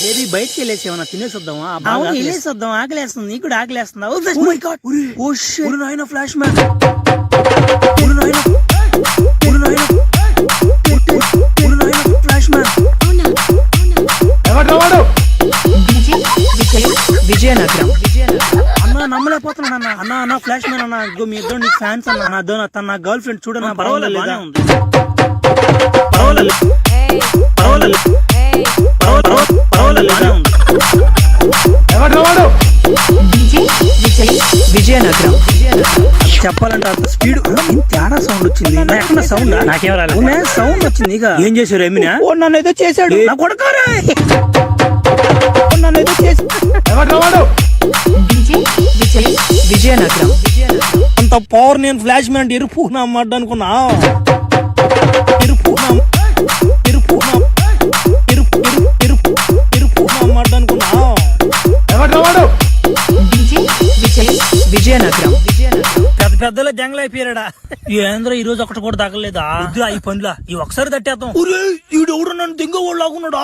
ఏది బయటకి వెళ్ళేసి ఏమన్నా తినేసి వద్దామా? వెళ్ళేసి వద్దాం, ఆకలేస్తుంది. నీకు కూడా ఆకలేస్తుందా? Flash man flash man Vizianagaram. అన్న నమ్మలేకపోతున్నాను అన్న. అన్న అన్న ఫ్లాష్ మ్యాన్ అన్న. ఇదిగో మీ ఇద్దరు నీకు ఫ్యాన్స్ అన్న. నా అదో తన నా గర్ల్ ఫ్రెండ్ చూడన్నా. పర్వాలేదు విజయనగరం. చెప్పాలంటే అంత స్పీడ్ తేడా సౌండ్ వచ్చింది. ఎక్కడ సౌండ్ నాకేం రాలేదు. సౌండ్ వచ్చింది. ఇక ఏం చేశారు ఎమ్మినా? నన్ను ఏదో చేశాడు. నా కొడకారా నన్ను ఏదో చేసి విజయనగరం. అంత పవర్ నేను ఫ్లాష్ మ్యాన్ ఎరుపు అమ్మాడు అనుకున్నా. అమ్మాడు అనుకున్నా. విజయనగరం. పెద్ద పెద్దలో జంగల్ అయిపోయాడా? ఏంద్ర ఈ రోజు ఒకటి కూడా తగలేదా? ఈ పనులా ఈ ఒకసారి తట్టేద్దాం. ఈడు ఎవడు నన్ను దింగ వాళ్ళు లాగున్నాడా?